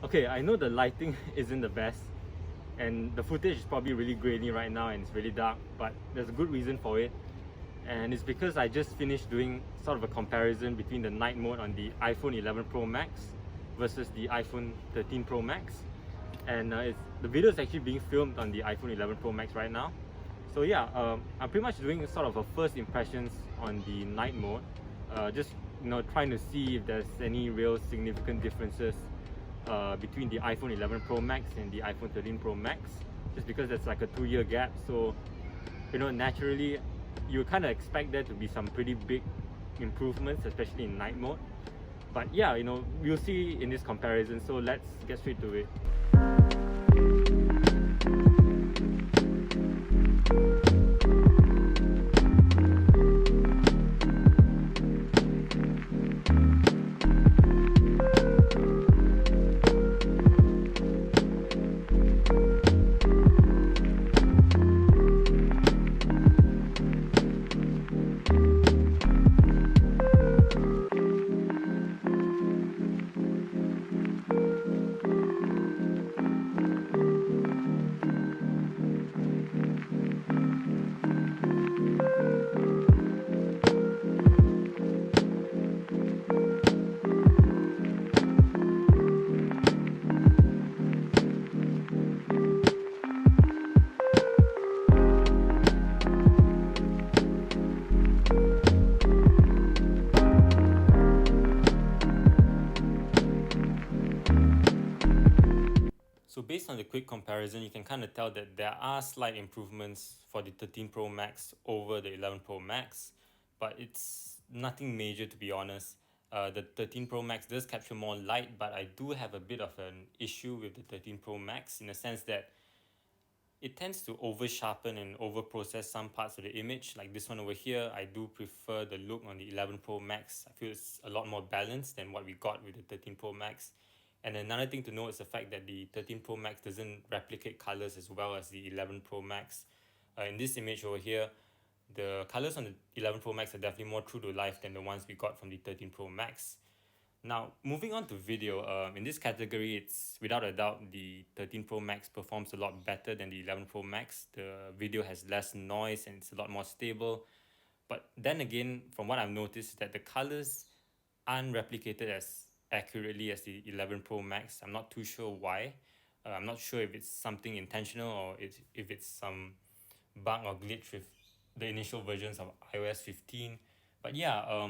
Okay, I know the lighting isn't the best and the footage is probably really grainy right now and it's really dark, but there's a good reason for it. And it's because I just finished doing sort of a comparison between the night mode on the iPhone 11 Pro Max versus the iPhone 13 Pro Max. And the video is actually being filmed on the iPhone 11 Pro Max right now. So yeah, I'm pretty much doing sort of a first impressions on the night mode. Just trying to see if there's any real significant differences between the iPhone 11 Pro Max and the iPhone 13 Pro Max, just because there's like a 2-year gap. So naturally you kind of expect there to be some pretty big improvements, especially in night mode. But yeah, we'll see in this comparison, so let's get straight to it. So based on the quick comparison, you can kind of tell that there are slight improvements for the 13 Pro Max over the 11 Pro Max, but it's nothing major, to be honest. The 13 Pro Max does capture more light, but I do have a bit of an issue with the 13 Pro Max in the sense that it tends to over sharpen and over process some parts of the image. Like this one over here, I do prefer the look on the 11 Pro Max. I feel it's a lot more balanced than what we got with the 13 Pro Max. And another thing to note is the fact that the 13 Pro Max doesn't replicate colors as well as the 11 Pro Max. In this image over here, the colors on the 11 Pro Max are definitely more true to life than the ones we got from the 13 Pro Max. Now, moving on to video, in this category, it's without a doubt the 13 Pro Max performs a lot better than the 11 Pro Max. The video has less noise and it's a lot more stable. But then again, from what I've noticed, that the colors aren't replicated as accurately as the 11 Pro Max. I'm not too sure why. I'm not sure if it's something intentional or if it's some bug or glitch with the initial versions of iOS 15. But yeah,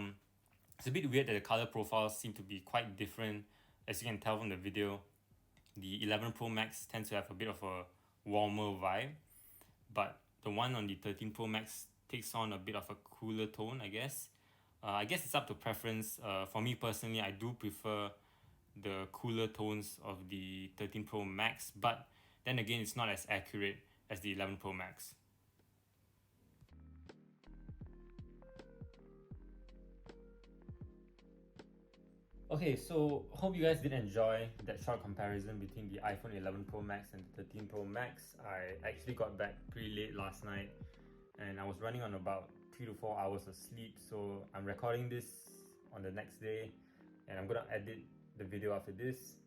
it's a bit weird that the color profiles seem to be quite different. As you can tell from the video, the 11 Pro Max tends to have a bit of a warmer vibe, but the one on the 13 Pro Max takes on a bit of a cooler tone, I guess. I guess it's up to preference. For me personally, I do prefer the cooler tones of the 13 Pro Max, but then again, it's not as accurate as the 11 Pro Max. Okay, so hope you guys did enjoy that short comparison between the iPhone 11 Pro Max and the 13 Pro Max. I actually got back pretty late last night and I was running on about 3 to 4 hours of sleep, so I'm recording this on the next day and I'm gonna edit the video after this.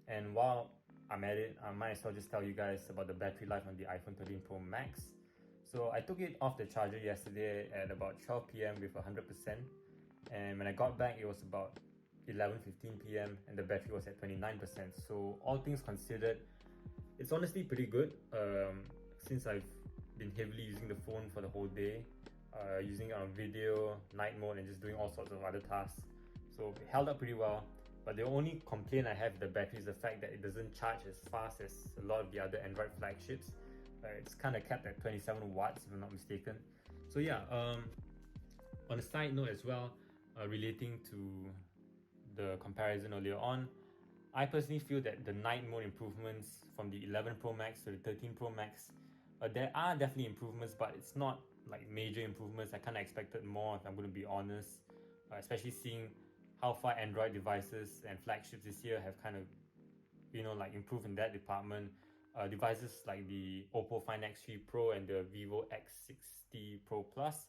And while I'm at it, I might as well just tell you guys about the battery life on the iPhone 13 Pro Max. So I took it off the charger yesterday at about 12 p.m. with 100%, and when I got back it was about 11:15 p.m. and the battery was at 29%. So all things considered, it's honestly pretty good. Since I've been heavily using the phone for the whole day, using it on video, night mode, and just doing all sorts of other tasks. So it held up pretty well. But the only complaint I have with the battery is the fact that it doesn't charge as fast as a lot of the other Android flagships. It's kind of capped at 27 watts if I'm not mistaken. So yeah, on a side note as well, relating to the comparison earlier on, I personally feel that the night mode improvements from the 11 Pro Max to the 13 Pro Max, there are definitely improvements, but it's not like major improvements. I kind of expected more, if I'm going to be honest, especially seeing how far Android devices and flagships this year have kind of, like improved in that department. Devices like the Oppo Find X3 Pro and the Vivo X60 Pro Plus,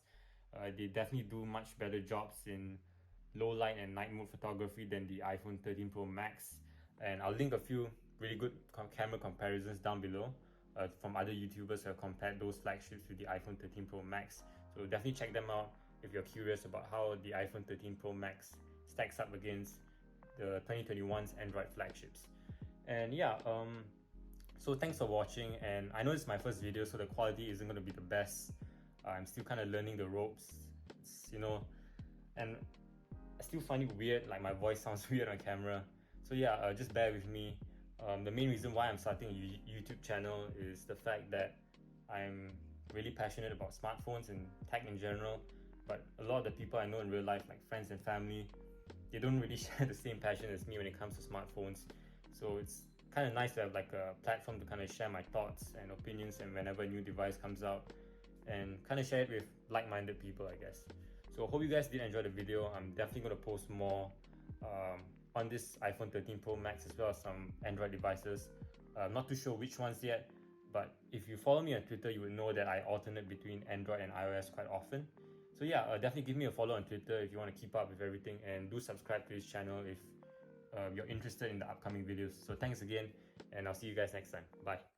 they definitely do much better jobs in low light and night mode photography than the iPhone 13 Pro Max. and I'll link a few really good camera comparisons down below from other YouTubers who have compared those flagships with the iPhone 13 Pro Max. So definitely check them out if you're curious about how the iPhone 13 Pro Max stacks up against the 2021's Android flagships. And yeah, so thanks for watching, and I know it's my first video, so the quality isn't going to be the best. I'm still kind of learning the ropes. And I still find it weird, like my voice sounds weird on camera. So yeah, just bear with me. The main reason why I'm starting a YouTube channel is the fact that I'm really passionate about smartphones and tech in general, but a lot of the people I know in real life, like friends and family, they don't really share the same passion as me when it comes to smartphones. So it's kind of nice to have like a platform to kind of share my thoughts and opinions, and whenever a new device comes out, and kind of share it with like-minded people, I guess. So I hope you guys did enjoy the video. I'm definitely going to post more on this iPhone 13 Pro Max as well as some Android devices. I'm not too sure which ones yet, but if you follow me on Twitter, you would know that I alternate between Android and iOS quite often. So yeah, definitely give me a follow on Twitter if you want to keep up with everything, and do subscribe to this channel if you're interested in the upcoming videos. So thanks again, and I'll see you guys next time. Bye.